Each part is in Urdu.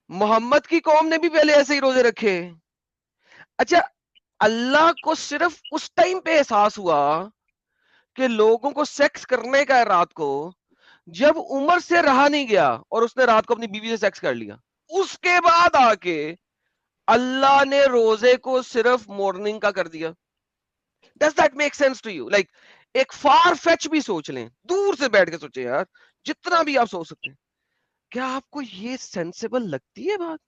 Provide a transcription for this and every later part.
محمد کی قوم نے بھی پہلے ایسے ہی روزے رکھے. اچھا اللہ کو صرف اس ٹائم پہ احساس ہوا کہ لوگوں کو سیکس کرنے کا ہے رات کو, جب عمر سے رہا نہیں گیا اور اس نے رات کو اپنی بیوی سے سیکس کر لیا. اس کے بعد آ کے اللہ نے روزے کو صرف مارننگ کا کر دیا. Does that make sense to you? Like ایک فار فیچ بھی سوچ لیں, دور سے بیٹھ کے سوچیں یار, جتنا بھی آپ سوچ سکتے ہیں, کیا آپ کو یہ سینسیبل لگتی ہے بات؟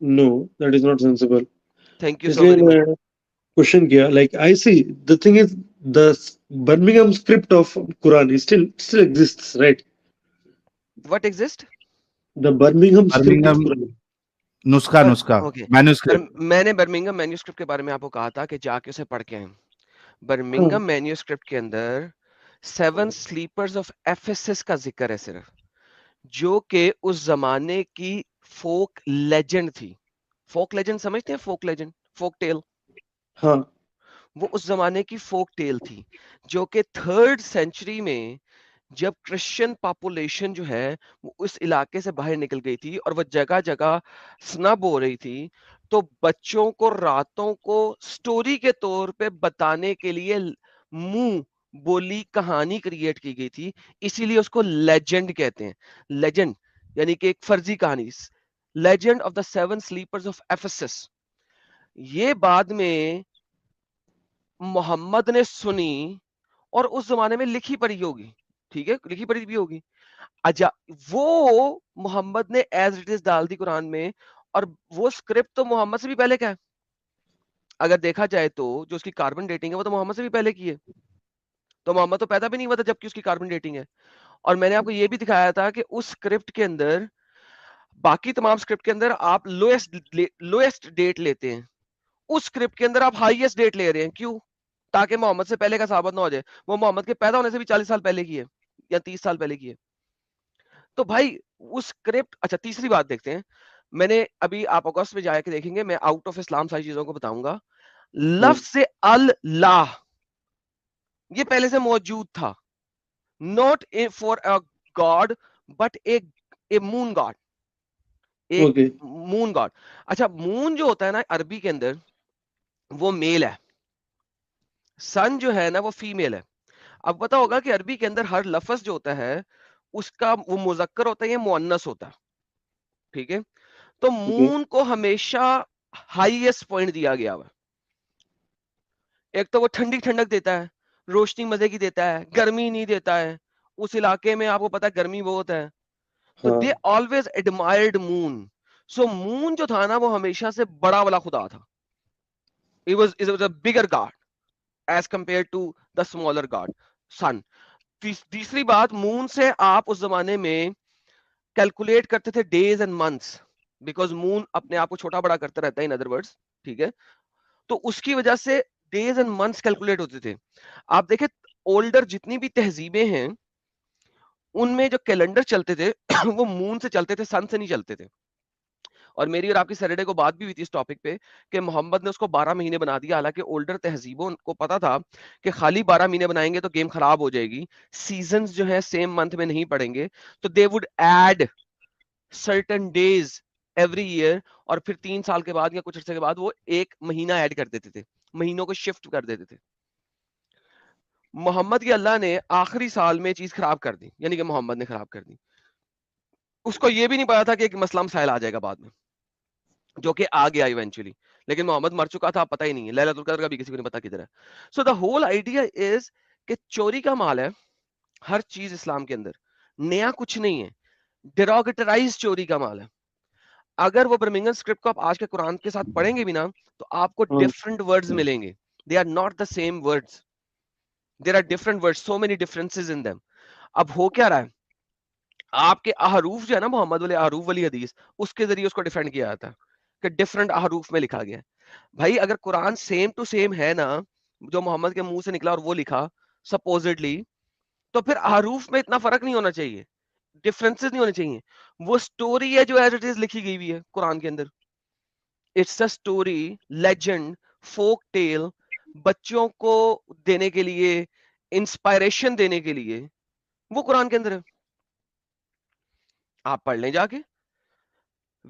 No, that is not sensible. Thank you اس سو لیے ویری مچ. میں کوشچن کیا, like I see the thing is the Birmingham script of Quran is still exists, right? What exist? The Birmingham script of Birmingham Quran. نسخہ اوکے, مینوسکرپٹ. میں نے برمنگم مینیوسکرپٹ کے بارے میں آپ کو کہا تھا کہ جا کے اسے پڑھ کے آئیں. ہاں برمنگم مینیوسکرپٹ کے اندر 7 سلیپرز آف ایفیسس کا ذکر ہے صرف, جو کہ اس زمانے کی فوک لیجنڈ تھی. فوک لیجنڈ سمجھتے ہیں؟ فوک لیجنڈ, فوک ٹیل, ہاں وہ اس زمانے کی فوک ٹیل تھی, جو کہ 3rd سینچری میں جب کرسچن پاپولیشن جو ہے وہ اس علاقے سے باہر نکل گئی تھی اور وہ جگہ جگہ سنب ہو رہی تھی, تو بچوں کو راتوں کو سٹوری کے طور پہ بتانے کے لیے منہ بولی کہانی کریٹ کی گئی تھی. اسی لیے اس کو لیجنڈ کہتے ہیں. لیجنڈ یعنی کہ ایک فرضی کہانی. Legend of the 7 sleepers of Ephesus. یہ بعد میں محمد نے سنی اور اس زمانے میں لکھی پڑھی ہوگی, ٹھیک ہے, لکھی پڑھی بھی ہوگی. اجا وہ محمد نے ایز اٹ از ڈال دی قرآن میں, اور وہ اسکرپٹ تو محمد سے بھی پہلے کا ہے. اگر دیکھا جائے تو جو اس کی کاربن ڈیٹنگ ہے وہ تو محمد سے بھی پہلے کی ہے, تو محمد تو پیدا بھی نہیں ہوا تھا جبکہ اس کی کاربن ڈیٹنگ ہے. اور میں نے آپ کو یہ بھی دکھایا تھا کہ اس اسکرپٹ کے اندر, باقی تمام اسکرپٹ کے اندر آپ لوئسٹ ڈیٹ لیتے ہیں, اس اسکرپٹ کے اندر آپ ہائیسٹ ڈیٹ لے رہے ہیں. کیوں؟ تاکہ محمد سے پہلے کا ثابت نہ ہو جائے. وہ محمد کے پیدا ہونے سے بھی 40 سال پہلے کی ہے یا 30 سال پہلے کی ہے. تو بھائی اس اسکرپٹ, اچھا تیسری بات دیکھتے ہیں. میں نے ابھی, آپ اگست میں جا کے دیکھیں گے, میں آؤٹ آف اسلام ساری چیزوں کو بتاؤں گا. ہاں لفظ سے اللہ یہ پہلے سے موجود تھا, not for a God but a moon God, ایک اوکے مون گاڈ. اچھا مون جو ہوتا ہے نا عربی کے اندر وہ میل ہے, سن جو ہے نا وہ فیمیل ہے. اب پتا ہوگا کہ عربی کے اندر ہر لفظ جو ہوتا ہے اس کا وہ مذکر ہوتا ہے یا مؤنث ہوتا ہے, ٹھیک ہے. تو اوکے مون کو ہمیشہ ہائیسٹ پوائنٹ دیا گیا ہوا. ایک تو وہ ٹھنڈی ٹھنڈک دیتا ہے, روشنی مزے کی دیتا ہے, گرمی نہیں دیتا ہے. اس علاقے میں آپ کو پتا گرمی بہت ہے, تو ہاں دے آلویز ایڈمائرڈ مون. سو مون جو تھا نا وہ ہمیشہ سے بڑا والا خدا تھا. It was a bigger god as compared to the smaller god, sun. تیسری بات, مون سے آپ اس زمانے میں کیلکولیٹ کرتے تھے ڈیز اینڈ منتھس, بیکاز مون اپنے آپ کو چھوٹا بڑا کرتا رہتا ہے, ان ادر ورڈز, ٹھیک ہے. تو اس کی وجہ سے ڈیز اینڈ منتھس کیلکولیٹ ہوتے تھے. آپ دیکھیں اولڈر جتنی بھی تہذیبیں ہیں ان میں جو کیلنڈر چلتے تھے وہ مون سے چلتے تھے, سن سے نہیں چلتے تھے. اور میری اور آپ کی سیٹرڈے کو بات بھی ہوئی تھی اس ٹاپک پہ کہ محمد نے اس کو 12 مہینے بنا دیا, حالانکہ اولڈر تہذیبوں کو پتا تھا کہ خالی 12 مہینے بنائیں گے تو گیم خراب ہو جائے گی, سیزنز جو ہے سیم منتھ میں نہیں پڑیں گے, تو they would add certain days every year, اور پھر 3 سال کے بعد یا کچھ عرصے کے بعد وہ ایک مہینہ ایڈ کر دیتے تھے, مہینوں کو شفٹ کر دیتے تھے. محمد کی اللہ نے آخری سال میں چیز خراب کر دی, یعنی کہ محمد نے خراب کر دی. اس کو یہ بھی نہیں پتا تھا کہ ایک مسئلہ مسائل آ جائے گا بعد میں, جو کہ آ گیا ایونچولی, لیکن محمد مر چکا تھا, پتہ ہی نہیں ہے, لیلۃ القدر کا بھی کسی کو نہیں پتا کدھر ہے. سو دا ہول آئیڈیا از کہ چوری کا مال ہے ہر چیز اسلام کے اندر, نیا کچھ نہیں ہے. ڈیروگیٹرائز چوری کا مال ہے. اگر وہ برمنگم اسکرپٹ کو آپ آج کے قرآن کے ساتھ پڑھیں گے بھی نا تو آپ کو ہاں ڈفرنٹ ورڈز ملیں گے. They are not the same words, there are different words, so many differences in them. اب ہو کیا رہا ہے, آپ کے احروف جو ہے نا محمد والے احروف والی حدیث, اس کے ذریعے اس کو ڈیفینڈ کیا جاتا ہے کہ ڈفرنٹ احروف میں لکھا گیا ہے. بھائی اگر قرآن سیم ٹو سیم ہے نا, جو محمد کے منہ سے نکلا اور وہ لکھا سپوزڈلی, تو پھر احروف میں اتنا فرق نہیں ہونا چاہیے, ڈفرنسز نہیں ہونے چاہیے. وہ سٹوری ہے جو ایز اٹ از لکھی گئی ہوئی ہے قرآن کے اندر. It's a story, legend, folk tale, بچوں کو دینے کے لیے, انسپائریشن دینے کے لیے, وہ قرآن کے اندر ہے. آپ پڑھ لیں جا کے.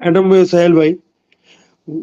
Adam Sahel bhai,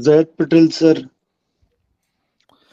Zayed Patel sir?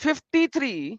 53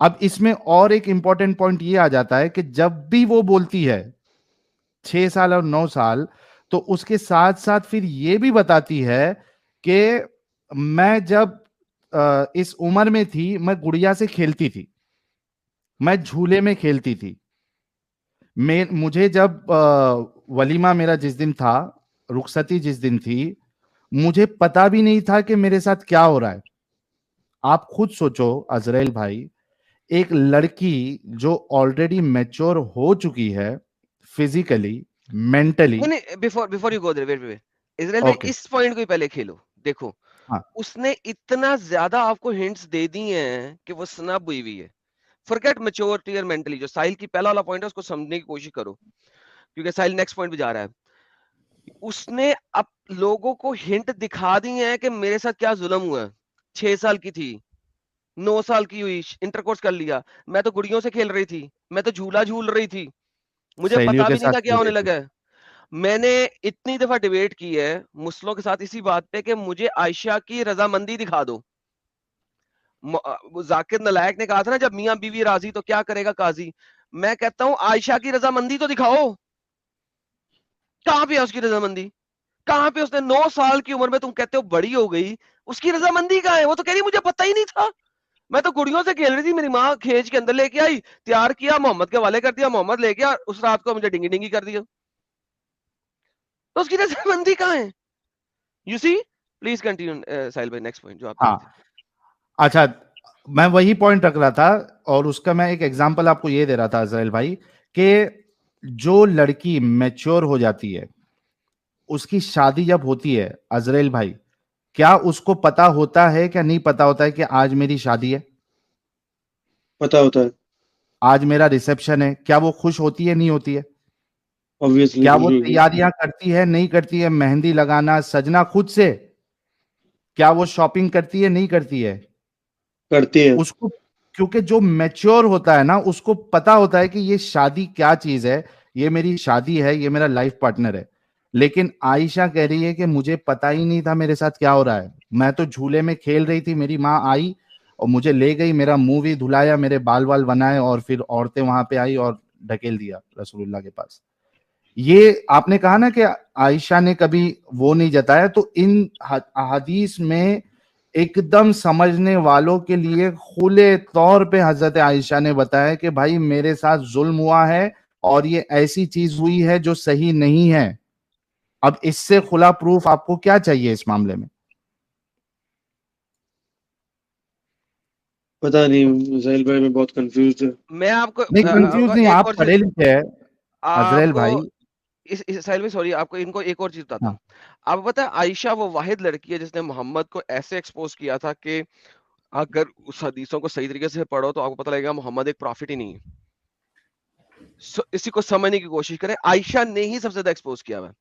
اب اس میں اور ایک امپورٹنٹ پوائنٹ یہ آ جاتا ہے کہ جب بھی وہ بولتی ہے 6 سال اور 9 سال، تو اس کے ساتھ ساتھ پھر یہ بھی بتاتی ہے کہ میں جب اس عمر میں تھی میں گڑیا سے کھیلتی تھی، میں جھولے میں کھیلتی تھی، مجھے جب ولیمہ میرا جس دن تھا، رخصتی جس دن تھی، مجھے پتا بھی نہیں تھا کہ میرے ساتھ کیا ہو رہا ہے. آپ خود سوچو عزرائیل بھائی، ایک لڑکی جو آلریڈی میچور ہو چکی ہے physically mentally. before you go there, wait. اسرائیل بھائی اوکے اس پوائنٹ کو ہی پہلے کھیلو. دیکھو ہاں اس نے اتنا زیادہ آپ کو ہنٹس دے دی ہیں کہ وہ سنب ہوئی ہوئی ہے. فرگیٹ میچورٹی اور مینٹلی. جو ساحل کی پہلا والا پوائنٹ ہے اس کو سمجھنے کی کوشش کرو, کیونکہ ساحل نیکسٹ پوائنٹ پہ جا رہا ہے. اس نے اب لوگوں کو ہنٹ دکھا دی ہیں کہ میرے ساتھ کیا ظلم ہوا. 6 سال کی تھی, 9 سال کی ہوئی, انٹرکورس کر لیا, میں تو گڑیوں سے کھیل رہی تھی, میں تو جھولا جھول رہی تھی, مجھے سہیلیوں پتا کے بھی نہیں تھا ساتھ کیا کھیل ہونے رہی تھی. لگا ہے. میں نے اتنی دفعہ ڈیبیٹ کی ہے مسلموں کے ساتھ اسی بات پہ کہ مجھے عائشہ کی رضامندی دکھا دو. ذاکر نلائق نے کہا تھا نا جب میاں بیوی راضی تو کیا کرے گا قاضی. میں کہتا ہوں عائشہ کی رضامندی تو دکھاؤ. کہاں پہ ہے اس کی رضامندی؟ کہاں پہ اس نے 9 سال کی عمر میں تم کہتے ہو بڑی ہو گئی, اس کی رضامندی کہاں ہے؟ وہ تو کہہ رہی مجھے پتہ ہی نہیں تھا, میں تو گڑیوں سے کھیل رہی تھی, میری ماں کھینچ کے اندر لے کے آئی, تیار کیا, محمد کے حوالے کر دیا, محمد لے گیا, اس رات کو مجھے ڈنگی ڈنگی کر دیا. تو اس کی رضامندی کہاں ہے؟ You see. Please continue Sahil بھائی, نیکسٹ پوائنٹ جو آپ کہہ ہاں رہے تھے. اچھا, میں وہی پوائنٹ رکھ رہا تھا اور اس کا میں ایک ایگزامپل آپ کو یہ دے رہا تھا عزرائیل بھائی, کہ جو لڑکی میچور ہو جاتی ہے اس کی شادی جب ہوتی ہے عزرائیل بھائی, کیا اس کو پتا ہوتا ہے کیا نہیں پتا ہوتا ہے کہ آج میری شادی ہے, پتا ہوتا ہے آج میرا ریسپشن ہے؟ کیا وہ خوش ہوتی ہے نہیں ہوتی ہے؟ obviously کیا خوش وہ ہوگی تیاریاں کرتی ہے نہیں کرتی ہے؟ مہندی لگانا سجنا خود سے. کیا وہ شاپنگ کرتی ہے نہیں کرتی ہے؟ کرتی ہے اس کو, کیونکہ جو میچور ہوتا ہے نا اس کو پتا ہوتا ہے کہ یہ شادی کیا چیز ہے, یہ میری شادی ہے, یہ میرا لائف پارٹنر ہے. لیکن عائشہ کہہ رہی ہے کہ مجھے پتا ہی نہیں تھا میرے ساتھ کیا ہو رہا ہے, میں تو جھولے میں کھیل رہی تھی, میری ماں آئی اور مجھے لے گئی, میرا منہ بھی دھلایا, میرے بال وال بنائے, اور پھر عورتیں وہاں پہ آئی اور ڈھکیل دیا رسول اللہ کے پاس. یہ آپ نے کہا نا کہ عائشہ نے کبھی وہ نہیں جتایا, تو ان حدیث میں ایک دم سمجھنے والوں کے لیے کھلے طور پہ حضرت عائشہ نے بتایا کہ بھائی میرے ساتھ ظلم ہوا ہے اور یہ ایسی چیز ہوئی ہے جو صحیح نہیں ہے. اب اس سے کھلا پروف آپ کو کیا چاہیے اس معاملے میں؟ پتا نہیں ساحل بھائی, میں بہت کنفیوزڈ ہے. میں آپ کو نہیں کنفیوز نہیں, ایک آپ اور پڑھے چیز لکھے ہیں آپ عزرائیل کو بھائی. ساحل میں سوری, آپ کو ان کو ایک اور چیز بتاتا ہاں ہوں. آپ پتا ہے عائشہ وہ واحد لڑکی ہے جس نے محمد کو ایسے ایکسپوز کیا تھا کہ اگر اس حدیثوں کو صحیح طریقے سے پڑھو تو آپ کو پتہ لگے گا محمد ایک پرافٹ ہی نہیں ہے. اسی کو سمجھنے کی کوشش کریں, عائشہ نے ہی سب سے زیادہ ایکسپوز کیا ہوا ہے.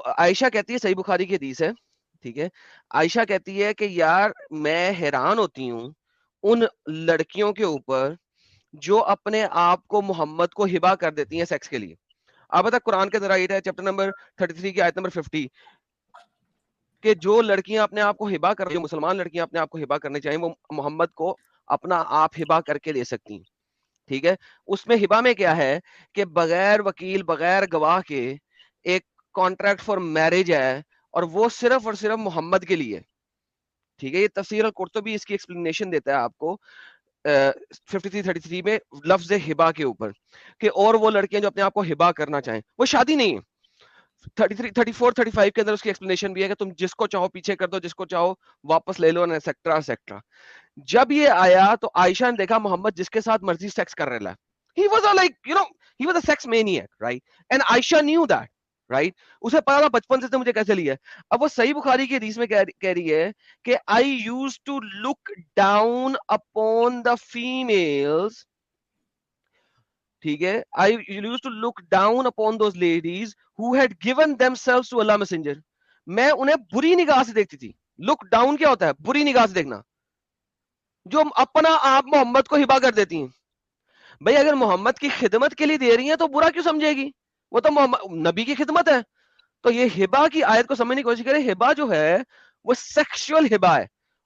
عائشہ کہتی ہے, صحیح بخاری کی حدیث ہے, ٹھیک ہے, عائشہ کہتی ہے کہ یار میں حیران ہوتی ہوں ان لڑکیوں کے اوپر جو اپنے آپ کو محمد کو ہبا کر دیتی ہیں سیکس کے لیے. آپ بتا قرآن کے ذرائع ہے چیپٹر نمبر 33 کی آیت نمبر 50 کہ جو لڑکیاں اپنے آپ کو ہبا کر, جو مسلمان لڑکیاں اپنے آپ کو ہبا کرنے چاہیں وہ محمد کو اپنا آپ ہبا کر کے دے سکتی ہیں. ٹھیک ہے, اس میں ہبا میں کیا ہے کہ بغیر وکیل بغیر گواہ کے ایک کانٹریکٹ فار میرج ہے, اور وہ صرف اور صرف محمد کے لیے. ٹھیک ہے, یہ تفسیر القرطبی اس کی ایکسپلینیشن دیتا ہے آپ کو 53-33 میں لفظ ہبا کے اوپر, کہ اور وہ لڑکیاں جو اپنے آپ کو ہبا کرنا چاہیں, وہ شادی نہیں ہے. 34-35 کے اندر اس کی ایکسپلینیشن بھی ہے کہ تم جس کو چاہو پیچھے کر دو, جس کو چاہو واپس لے لو, ایٹسیکٹرا ایٹسیکٹرا. جب یہ آیا تو عائشہ نے دیکھا محمد جس کے ساتھ مرضی سیکس کر رہا ہے. He was a like, you know, he was a sex maniac, right? And Aisha knew that, right? اسے پتا تھا بچپن سے مجھے کیسے لیا. اب وہ صحیح بخاری کی حدیث میں کہہ رہی ہے کہ I used to look down upon the females. ٹھیک ہے, I used to look down upon those ladies who had given themselves to Allah Messenger. میں انہیں بری نگاہ سے دیکھتی تھی. لک ڈاؤن کیا ہوتا ہے؟ بری نگاہ سے دیکھنا. جو اپنا آپ محمد کو ہبا کر دیتی ہیں. بھائی اگر محمد کی خدمت کے لیے دے رہی ہیں تو برا کیوں سمجھے گی؟ وہ تو نبی کی خدمت ہے. تو یہ ہبا کی آیت کو سمجھنے کی کوشش کریں. ہبا جو ہے وہ سیکشل ہبا ہے,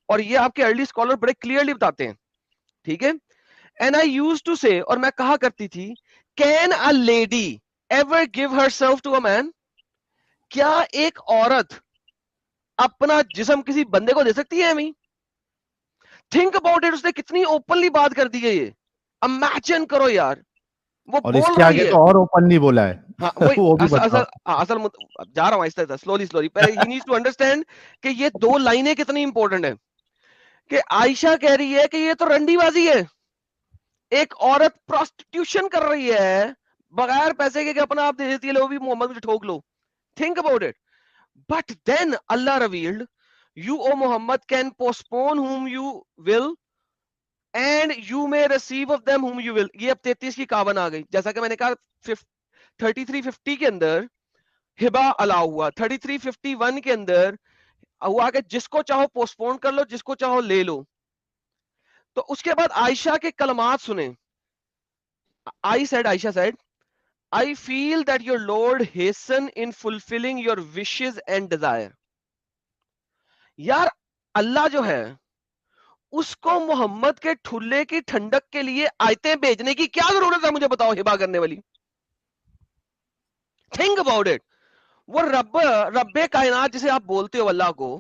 اور یہ آپ کے ارلی اسکالر بڑے کلیئرلی بتاتے ہیں ٹھیک ہے. And I used to say, اور میں کہا کرتی تھی, can a lady ever give herself to a man? کیا ایک عورت اپنا جسم کسی بندے کو دے سکتی ہے؟ ہمیں تھنک اباؤٹ اٹ, اس نے کتنی اوپنلی بات کر دی ہے یہ. امیجن کرو یار, وہ اور اس بول کے رہی آگے ہے. تو اور اوپنلی بولا ہے. ہاں وہی وہ بھی اصل بتاؤ. اصل جا رہا ہوں آہستہ آہستہ, سلولی پہلے ہی نیڈس ٹو انڈرسٹینڈ کہ یہ دو لائنیں کتنی امپورٹنٹ ہیں. کہ عائشہ کہہ رہی ہے کہ یہ تو رنڈی بازی ہے, ایک عورت پروسٹیٹیوشن کر رہی ہے بغیر پیسے کے کہ اپنا آپ دے دیتی ہے, لو بھی محمد کو ٹھوک لو. Think about it. But then Allah revealed, you O Muhammad can postpone whom you will and you may receive of them whom you will. یہ اب 33 کی کاون آ گئی, جیسا کہ میں نے کہا 3350 کے اندر ہبا الاؤ ہوا, 3351 کے اندر ہوا کہ جس کو چاہو پوسٹ پون کر لو, جس کو چاہو لے لو. تو اس کے بعد عائشہ کے کلمات سنیں. عائشہ said, I feel that your Lord hasten in fulfilling your wishes and desire. یار اللہ جو ہے اس کو محمد کے ٹھلے کی ٹھنڈک کے لیے آیتیں بھیجنے کی کیا ضرورت ہے؟ مجھے بتاؤ ہبا کرنے والی. Think about it. وہ رب کائنات جسے آپ بولتے ہو اللہ کو,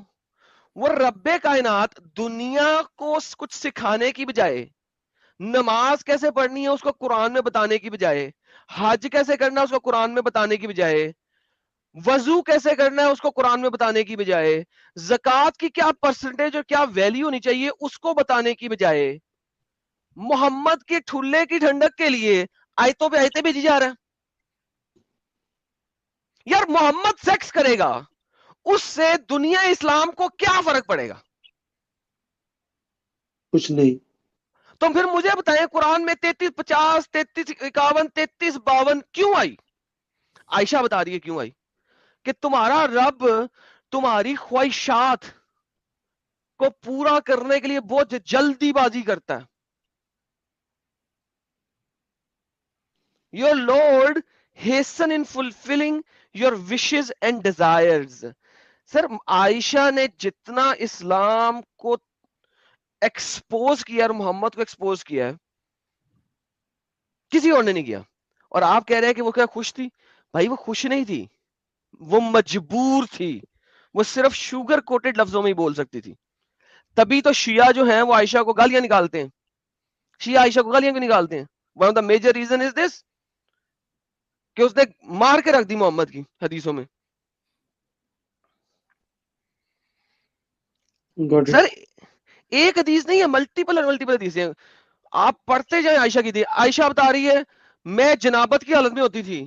وہ رب کائنات دنیا کو کچھ سکھانے کی بجائے, نماز کیسے پڑھنی ہے اس کو قرآن میں بتانے کی بجائے, حج کیسے کرنا ہے اس کو قرآن میں بتانے کی بجائے, وضو کیسے کرنا ہے اس کو قرآن میں بتانے کی بجائے, زکوٰۃ کی کیا پرسنٹیج اور کیا ویلیو ہونی چاہیے اس کو بتانے کی بجائے, محمد کے ٹھلے کی ٹھنڈک کے لیے آیتوں پہ آیتیں بھیجی جا رہا ہے. یار محمد سیکس کرے گا, اس سے دنیا اسلام کو کیا فرق پڑے گا؟ کچھ نہیں. تو پھر مجھے بتائیں قرآن میں 3350 3351 3352 کیوں آئی؟ عائشہ بتا رہی ہے کیوں آئی, کہ تمہارا رب تمہاری خواہشات کو پورا کرنے کے لیے بہت جلدی بازی کرتا ہے. Your Lord hasten in fulfilling your wishes and desires. سر عائشہ نے جتنا اسلام کو ایکسپوز کیا اور محمد کو ایکسپوز کیا ہے کسی اور نے نہیں کیا. اور آپ کہہ رہے ہیں کہ وہ کیا خوش تھی؟ بھائی وہ خوش نہیں تھی, وہ مجبور تھی. وہ صرف شوگر کوٹڈ لفظوں میں ہی بول سکتی تھی. تبھی تو شیعہ جو ہیں وہ عائشہ کو گالیاں نکالتے ہیں. شیعہ عائشہ کو گالیاں کیوں نکالتے ہیں؟ One of the major reason is this کہ اس نے مار کے رکھ دی محمد کی حدیثوں میں. سر ایک حدیث نہیں ہے, ملٹیپل حدیثیں. آپ پڑھتے جائیں عائشہ کی. عائشہ بتا رہی ہے میں جنابت کی حالت میں ہوتی تھی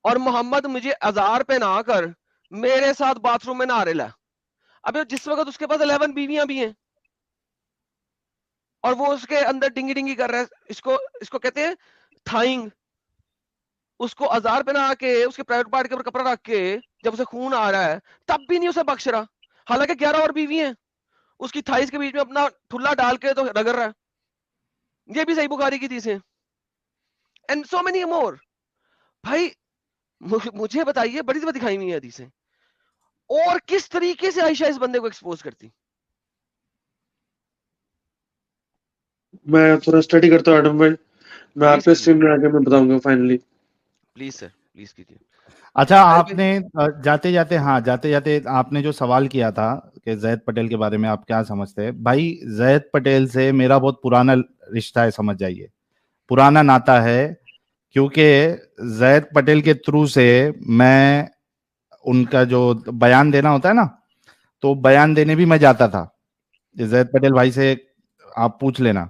اور محمد مجھے ازار پہ نہ کر میرے ساتھ باتھ روم میں نہ رہا. اب جس وقت اس کے پاس 11 بیویاں بھی ہیں اور وہ اس کے اندر ڈنگی ڈنگی کر رہا ہے, اس کو کہتے ہیں تھائنگ. اس کو ازار پہ نہ آ کے اس کے پرائیویٹ پارٹ کے اوپر کپڑا رکھ کے جب اسے خون آ رہا ہے تب بھی نہیں اسے بخش رہا, حالانکہ 11 اور بیوی ہیں, اس کی تھائز کے بیچ میں اپنا ٹھلا ڈال کے تو رگڑ رہا ہے. یہ بھی صحیح بخاری کی حدیث ہے. And so many more. بھائی مجھے بتائیے, بڑی سی دکھائی ہوئی حدیث ہے, اور کس طریقے سے عائشہ اس بندے کو ایکسپوز کرتی. میں تھوڑا اسٹڈی کرتا ہوں ایڈم بھائی, میں آپ کے اسٹریم میں آ کے میں بتاؤں گا فائنلی. پلیز سر پلیز کیجیے. اچھا آپ نے جاتے جاتے آپ نے جو سوال کیا تھا کہ زید پٹیل کے بارے میں آپ کیا سمجھتے ہیں, بھائی زید پٹیل سے میرا بہت پرانا رشتہ ہے, سمجھ جائیے پرانا ناتا ہے, کیونکہ زید پٹیل کے تھرو سے میں ان کا جو بیان دینا ہوتا ہے نا, تو بیان دینے بھی میں جاتا تھا. زید پٹیل بھائی سے آپ پوچھ لینا,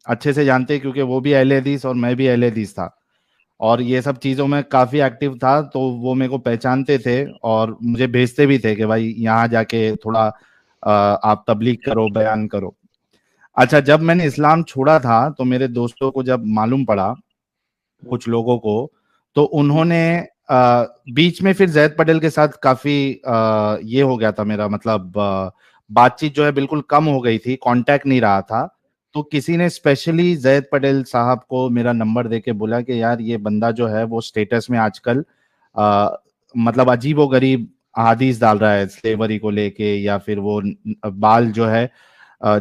اچھے سے جانتے کیونکہ وہ بھی اہل حدیث اور میں بھی اہل حدیث تھا, اور یہ سب چیزوں میں کافی ایکٹیو تھا, تو وہ میرے کو پہچانتے تھے اور مجھے بھیجتے بھی تھے کہ بھائی یہاں جا کے تھوڑا آپ تبلیغ کرو, بیان کرو. اچھا جب میں نے اسلام چھوڑا تھا تو میرے دوستوں کو جب معلوم پڑا, کچھ لوگوں کو, تو انہوں نے بیچ میں پھر زید پٹیل کے ساتھ کافی یہ ہو گیا تھا میرا, مطلب بات چیت جو ہے بالکل کم ہو گئی تھی, کانٹیکٹ نہیں رہا تھا. تو کسی نے اسپیشلی زید پٹیل صاحب کو میرا نمبر دے کے بولا کہ یار یہ بندہ جو ہے وہ سٹیٹس میں آج کل مطلب عجیب و غریب احادیث ڈال رہا ہے سلیوری کو لے کے, یا پھر وہ بال جو ہے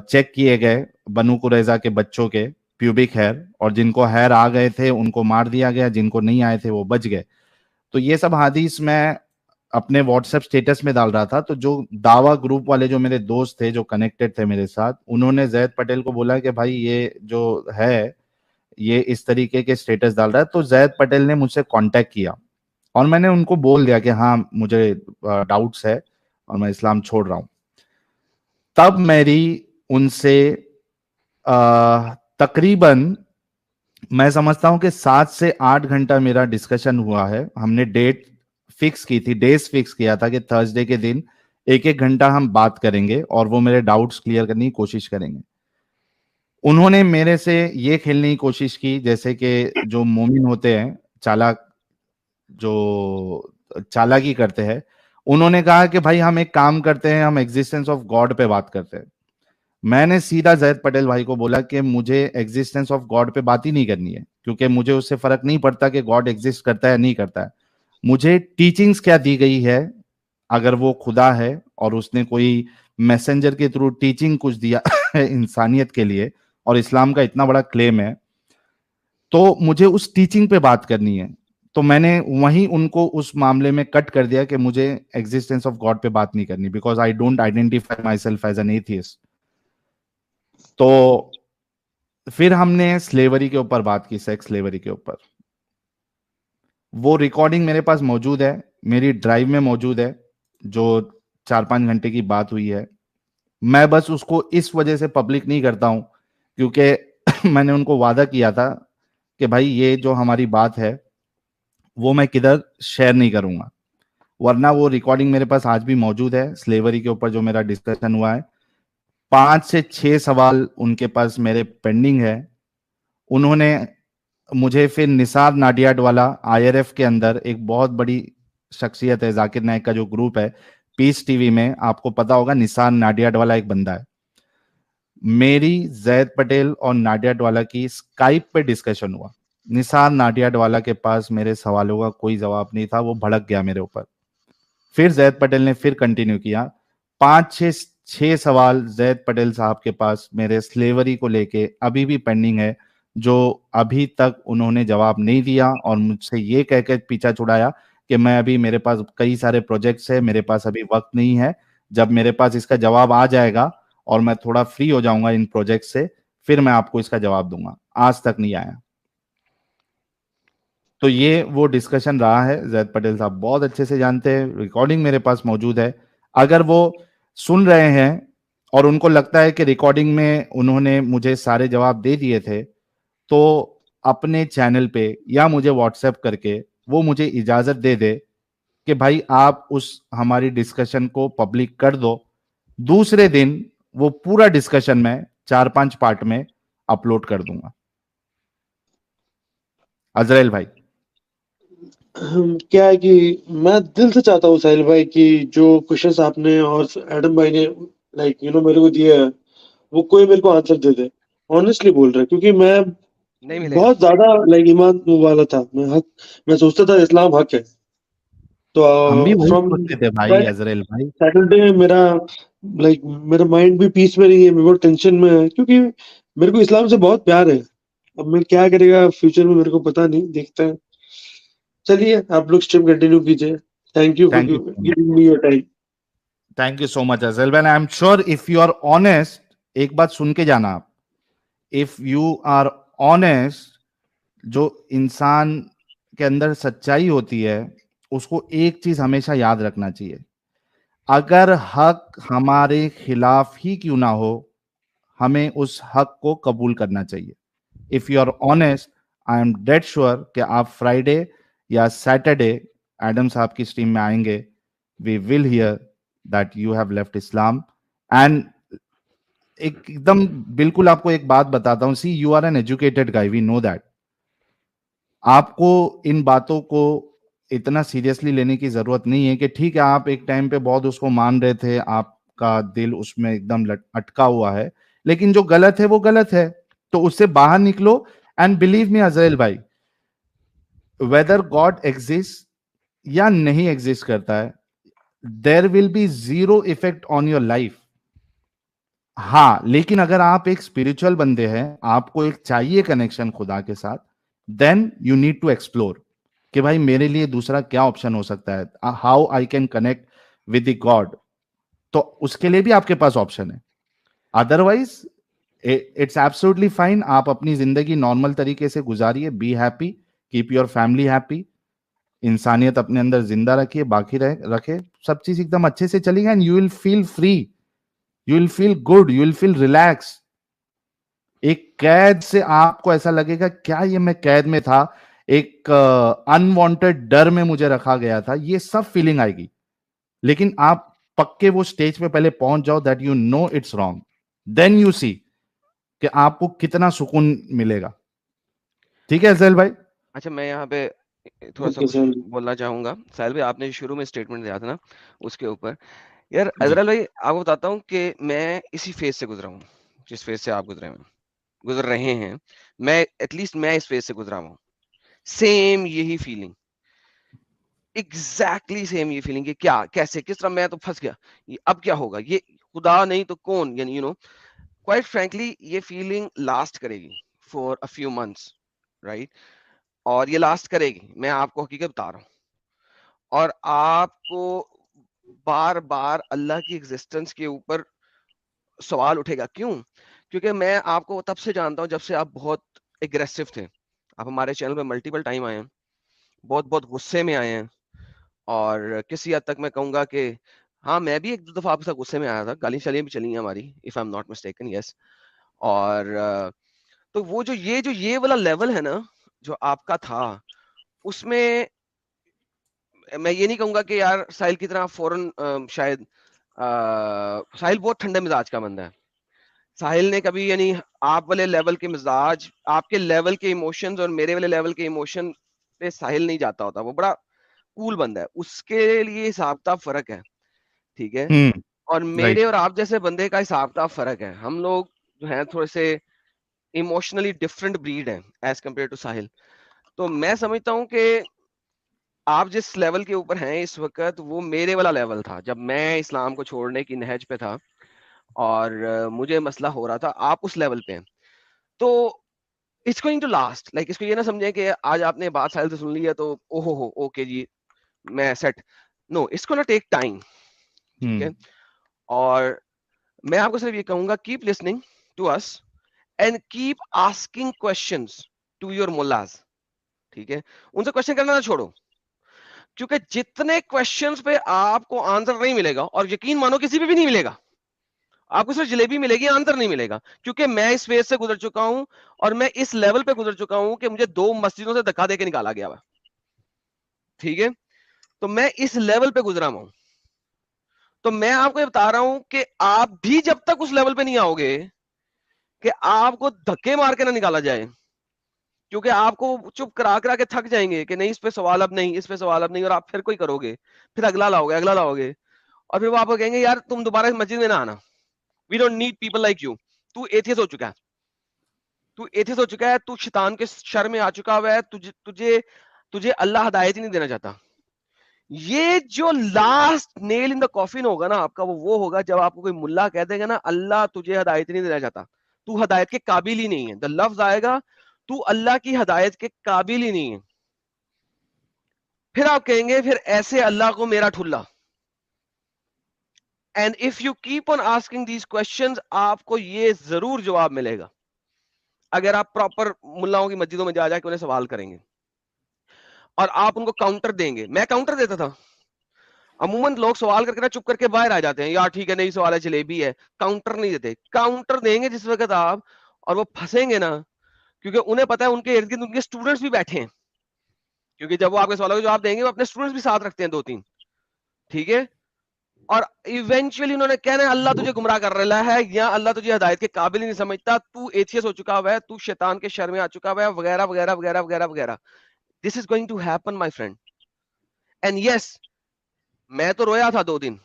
چیک کیے گئے بنو قریظہ کے بچوں کے پیوبک ہیئر, اور جن کو ہیئر آ گئے تھے ان کو مار دیا گیا, جن کو نہیں آئے تھے وہ بچ گئے. تو یہ سب حدیث میں اپنے واٹس ایپ اسٹیٹس میں ڈال رہا تھا. تو جو دعویٰ گروپ والے جو میرے دوست تھے جو کنیکٹڈ تھے میرے ساتھ, انہوں نے زید پٹیل کو بولا کہ بھائی یہ جو ہے یہ اس طریقے کے اسٹیٹس ڈال رہا ہے. تو زید پٹیل نے مجھ سے کانٹیکٹ کیا اور میں نے ان کو بول دیا کہ ہاں مجھے ڈاؤٹس ہے اور میں اسلام چھوڑ رہا ہوں. تب میری ان سے تقریباً میں سمجھتا ہوں کہ 7 سے 8 گھنٹہ میرا ڈسکشن ہوا ہے. ہم نے ڈیٹ فکس کی تھی, ڈیز فکس کیا تھا کہ تھرسڈے کے دن 1 گھنٹہ ہم بات کریں گے اور وہ میرے ڈاؤٹس کلیئر کرنے کی کوشش کریں گے. انہوں نے میرے سے یہ کھیلنے کی کوشش کی جیسے کہ جو مومن ہوتے ہیں چالاک, جو چالاکی کرتے ہیں, انہوں نے کہا کہ بھائی ہم ایک کام کرتے ہیں, ہم ایگزسٹنس آف گاڈ پہ بات کرتے ہیں. میں نے سیدھا زید پٹیل بھائی کو بولا کہ مجھے ایگزسٹنس آف گاڈ پہ بات ہی نہیں کرنی ہے, کیونکہ مجھے اس سے فرق نہیں پڑتا کہ گاڈ ایگزسٹ کرتا ہے یا نہیں کرتا ہے. مجھے ٹیچنگز کیا دی گئی ہے, اگر وہ خدا ہے اور اس نے کوئی میسنجر کے تھرو ٹیچنگ کچھ دیا ہے انسانیت کے لیے, اور اسلام کا اتنا بڑا کلیم ہے, تو مجھے اس ٹیچنگ پہ بات کرنی ہے. تو میں نے وہیں ان کو اس معاملے میں کٹ کر دیا کہ مجھے ایگزسٹنس آف گاڈ پہ بات نہیں کرنی, because I don't identify my self as an atheist. تو پھر ہم نے سلیوری کے اوپر بات کی, سیکس سلیوری کے اوپر. وہ ریکارڈنگ میرے پاس موجود ہے, میری ڈرائیو میں موجود ہے, جو 4-5 گھنٹے کی بات ہوئی ہے. میں بس اس کو اس وجہ سے پبلک نہیں کرتا ہوں کیونکہ میں نے ان کو وعدہ کیا تھا کہ بھائی یہ جو ہماری بات ہے وہ میں کدھر شیئر نہیں کروں گا, ورنہ وہ ریکارڈنگ میرے پاس آج بھی موجود ہے. سلیوری کے اوپر جو میرا ڈسکشن ہوا ہے, 5 سے 6 سوال ان کے پاس میرے پینڈنگ ہے. انہوں نے مجھے پھر نثار ناڈیاڈ والا, آئی آر ایف کے اندر ایک بہت بڑی شخصیت ہے, ذاکر نائک کا جو گروپ ہے پیس ٹی وی میں, آپ کو پتا ہوگا نثار ناڈیاڈ والا ایک بندہ ہے. میری زید پٹیل اور ناڈیاڈ والا کی اسکائپ پہ ڈسکشن ہوا. نثار ناڈیاڈ والا کے پاس میرے سوالوں کا کوئی جواب نہیں تھا, وہ بھڑک گیا میرے اوپر. پھر زید پٹیل نے پھر کنٹینیو کیا. 5-6 سوال زید پٹیل صاحب کے پاس میرے سلیوری کو لے کے ابھی بھی پینڈنگ ہے, جو ابھی تک انہوں نے جواب نہیں دیا, اور مجھ سے یہ کہہ کے پیچھا چھڑایا کہ میں ابھی, میرے پاس کئی سارے پروجیکٹس ہیں, میرے پاس ابھی وقت نہیں ہے, جب میرے پاس اس کا جواب آ جائے گا اور میں تھوڑا فری ہو جاؤں گا ان پروجیکٹ سے, پھر میں آپ کو اس کا جواب دوں گا. آج تک نہیں آیا. تو یہ وہ ڈسکشن رہا ہے. زید پٹیل صاحب بہت اچھے سے جانتے ہیں, ریکارڈنگ میرے پاس موجود ہے. اگر وہ سن رہے ہیں اور ان کو لگتا ہے کہ ریکارڈنگ میں انہوں نے مجھے سارے جواب دے دیے تھے, تو اپنے چینل پہ یا مجھے واٹس ایپ کر کے وہ مجھے اجازت دے دے کہ بھائی آپ اس ہماری ڈسکشن کو پبلک کر دو. دوسرے دن وہ پورا ڈسکشن میں 4-5 پارٹ میں اپلوڈ کر دوں گا. عزرائیل بھائی, کیا ہے کہ میں دل سے چاہتا ہوں ساحل بھائی کہ جو کوشچنس آپ نے اور ایڈم بھائی نے لائک میرے کو دیا ہے, وہ کوئی میرے کو آنسر دے دے. آنیسٹلی بول رہا ہے, کیونکہ میں نہیں ملے گا. بہت زیادہ ایمان والا تھا. میں سوچتا تھا اسلام حق ہے. تو ہم بھی وہی فرام سوچتے تھے بھائی عزرائیل بھائی. سیٹرڈے میرا مائنڈ بھی پیس میں نہیں ہے, میں بہت ٹینشن میں ہے, کیونکہ میرے کو اسلام سے بہت پیار ہے. اب میں کیا کرے گا فیوچر میں میرے کو پتا نہیں, دیکھتے ہیں. چلیے آپ لوگ اسٹریم کنٹینیو کیجیے. Thank you for Thank you so much. Giving me your time. Thank you so much, Azrael. And I'm sure if you are honest, ایک بات سن کے جانا آپ, if you are honest, جو انسان کے اندر سچائی ہوتی ہے اس کو ایک چیز ہمیشہ یاد رکھنا چاہیے, اگر حق ہمارے خلاف ہی کیوں نہ ہو, ہمیں اس حق کو قبول کرنا چاہیے. If you are honest, I am dead sure کہ آپ فرائیڈے یا سیٹرڈے ایڈم صاحب کی اسٹریم میں آئیں گے. We will hear that you have left Islam. And ایک دم بالکل آپ کو ایک بات بتاتا ہوں, see you are an educated guy, we know that. آپ کو ان باتوں کو اتنا سیریسلی لینے کی ضرورت نہیں ہے کہ ٹھیک ہے آپ ایک ٹائم پہ بہت اس کو مان رہے تھے, آپ کا دل اس میں ایک دم اٹکا ہوا ہے, لیکن جو غلط ہے وہ غلط ہے, تو اس سے باہر نکلو. اینڈ بلیو می عزرائیل بھائی, whether God exists یا نہیں ایگزسٹ کرتا ہے, there will be zero effect on your life. ہاں لیکن اگر آپ ایک اسپرچل بندے ہیں, آپ کو ایک چاہیے کنیکشن خدا کے ساتھ, then you need to explore کہ بھائی میرے لیے دوسرا کیا آپشن ہو سکتا ہے, how I can connect with the God. تو اس کے لیے بھی آپ کے پاس آپشن ہے. ادروائز اٹس ایبسولوٹلی فائن, آپ اپنی زندگی نارمل طریقے سے گزاریے, be happy, keep your family happy, انسانیت اپنے اندر زندہ رکھیے, باقی رکھے, سب چیز ایک دم اچھے سے چلی گا, and you will feel free, you will feel good, you will feel relax. ایک قید سے آپ کو ایسا لگے گا کیا یہ میں قید میں تھا, ایک انوانٹیڈ ڈر میں مجھے رکھا گیا تھا, یہ سب فیلنگ آئے گی. لیکن آپ پکے وہ سٹیج پہ پہلے پہنچ جاؤ that you know it's wrong, then you see کہ آپ کو کتنا سکون ملے گا. ٹھیک ہے سہیل بھائی؟ اچھا میں یہاں پہ تھوڑا سا اوکے کچھ سر. بولنا چاہوں گا. سہیل بھائی آپ نے شروع میں اسٹیٹمنٹ دیا تھا نا اس کے اوپر, یار جی عزرائیل بھائی آپ کو بتاتا ہوں کہ میں اسی فیز سے گزرا ہوں جس فیز سے آپ گزر رہے ہیں. میں ایٹ لیسٹ میں اس فیز سے گزرا ہوں. سیم یہی فیلنگ, ایگزیکٹلی سیم یہ فیلنگ کہ کیا کیسے کس طرح میں تو پھنس گیا, اب کیا ہوگا, یہ خدا نہیں تو کون, یعنی یو نو کوائٹ فرینکلی یہ فیلنگ لاسٹ کرے گی for a few months, right, اور یہ لاسٹ کرے گی, میں آپ کو حقیقت بتا رہا ہوں. اور آپ کو بار بار اللہ کی ایگزسٹنس کے اوپر سوال اٹھے گا. کیوں؟ کیونکہ میں آپ کو تب سے جانتا ہوں جب سے آپ بہت اگریسو تھے. آپ ہمارے چینل پہ ملٹیپل ٹائم آئے ہیں, بہت بہت غصے میں آئے ہیں, اور کسی حد تک میں کہوں گا کہ ہاں میں بھی ایک دو دفعہ آپ کے ساتھ غصے میں آیا تھا, گالی شالیاں بھی چلی ہیں ہماری, if I am not mistaken, yes. اور تو وہ جو یہ والا لیول ہے نا جو آپ کا تھا, اس میں میں یہ نہیں کہوں گا کہ یار ساحل کی طرح فوراً شاید ساحل بہت ٹھنڈے مزاج کا بندہ ہے. ساحل نے کبھی یعنی آپ والے لیول کے مزاج, آپ کے لیول کے ایموشنز اور میرے والے لیول کے ایموشن پہ ساحل نہیں جاتا ہوتا. وہ بڑا کول بندہ ہے, اس کے لیے حساب کتاب فرق ہے, ٹھیک ہے. اور میرے رائٹ. اور آپ جیسے بندے کا حساب کتاب فرق ہے. ہم لوگ جو ہیں تھوڑے سے ایموشنلی ڈفرنٹ بریڈ ہیں ایز کمپیئر ٹو ساحل. تو میں سمجھتا ہوں کہ آپ جس لیول کے اوپر ہیں اس وقت وہ میرے والا لیول تھا جب میں اسلام کو چھوڑنے کی نہج پہ تھا اور مجھے مسئلہ ہو رہا تھا. آپ اس لیول پہ ہیں تو it's going to last. Like اس کو یہ نہ سمجھیں کہ آج آپ نے بات ساحل سے سن لی ہے تو اوہو ہو اوکے جی میں set. No, it's gonna take time, ٹھیک ہے. اور میں آپ کو صرف یہ کہوں گا keep listening to us and keep asking questions to your mullahs, ٹھیک ہے. ان سے کوشچن کرنا نہ چھوڑو, کیونکہ جتنے کوشچنز پہ آپ کو آنسر نہیں ملے گا, اور یقین مانو کسی پہ بھی نہیں ملے گا, آپ کو صرف جلیبی ملے گی, آنسر نہیں ملے گا. کیونکہ میں اس فیز سے گزر چکا ہوں اور میں اس لیول پہ گزر چکا ہوں کہ مجھے 2 مسجدوں سے دھکا دے کے نکالا گیا ہوا, ٹھیک ہے. تو میں اس لیول پہ گزرا ہوں. تو میں آپ کو یہ بتا رہا ہوں کہ آپ بھی جب تک اس لیول پہ نہیں آؤ گے کہ آپ کو دھکے مار کے نہ نکالا جائے, کیونکہ آپ کو چپ کرا کے تھک جائیں گے کہ نہیں اس پہ سوال اب نہیں, اس پہ سوال اب نہیں, اور آپ پھر کوئی کرو گے, پھر اگلا لاؤ گے, اور پھر وہ آپ کو کہیں گے یار تم دوبارہ اس مسجد میں نہ آنا, we don't need people like you. تو ایتھیس ہو چکا ہے, تو شیطان کے شر میں آ چکا ہوا ہے, تجھے اللہ ہدایت ہی نہیں دینا چاہتا. یہ جو لاسٹ نیل ان دا کافن ہوگا نا آپ کا, وہ ہوگا جب آپ کو کوئی ملا کہہ دے گا نا اللہ تجھے ہدایت نہیں دینا چاہتا, تو ہدایت کے قابل ہی نہیں ہے. دا لفظ آئے گا تو اللہ کی ہدایت کے قابل ہی نہیں ہے. پھر آپ کہیں گے پھر ایسے اللہ کو میرا ٹھلا. And if you keep on asking these questions, آپ کو یہ ضرور جواب ملے گا اگر آپ پراپر ملاؤں کی مسجدوں میں جا کے انہیں سوال کریں گے اور آپ ان کو کاؤنٹر دیں گے. میں کاؤنٹر دیتا تھا. عموماً لوگ سوال کر کے نا چپ کر کے باہر آ جاتے ہیں, یار ٹھیک ہے نہیں سوال ہے جلیبی ہے. کاؤنٹر نہیں دیتے. کاؤنٹر دیں گے جس وقت آپ, اور وہ پھنسیں گے نا, کیونکہ انہیں پتا ہے ان کے ارد گرد ان کے اسٹوڈنٹس بھی بیٹھے ہیں, کیونکہ جب وہ آپ کے سوالوں کا جواب دیں گے وہ اپنے اسٹوڈنٹس بھی ساتھ رکھتے ہیں 2-3, ٹھیک ہے. اور ایونچولی انہوں نے کہنا ہے اللہ تجھے گمراہ کر رہا ہے یا اللہ تجھے ہدایت کے قابل ہی نہیں سمجھتا, تو ایتھیس ہو چکا ہوا ہے, تو شیطان کے شر میں آ چکا ہوا ہے, وغیرہ وغیرہ وغیرہ وغیرہ وغیرہ. This is going to happen my friend. And yes, میں تو رویا تھا 2 دن,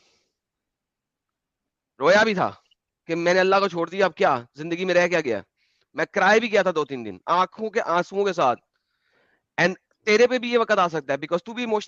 رویا بھی تھا کہ میں نے اللہ کو چھوڑ دیا, اب کیا زندگی میں رہ کیا گیا. میں کرائے بھی کیا تھا 2-3 دن آنکھوں کے آنسوؤں کے ساتھ. اینڈ تیرے پہ بھی یہ وقت آ سکتا ہے بیکاز تو بھی ایموشنل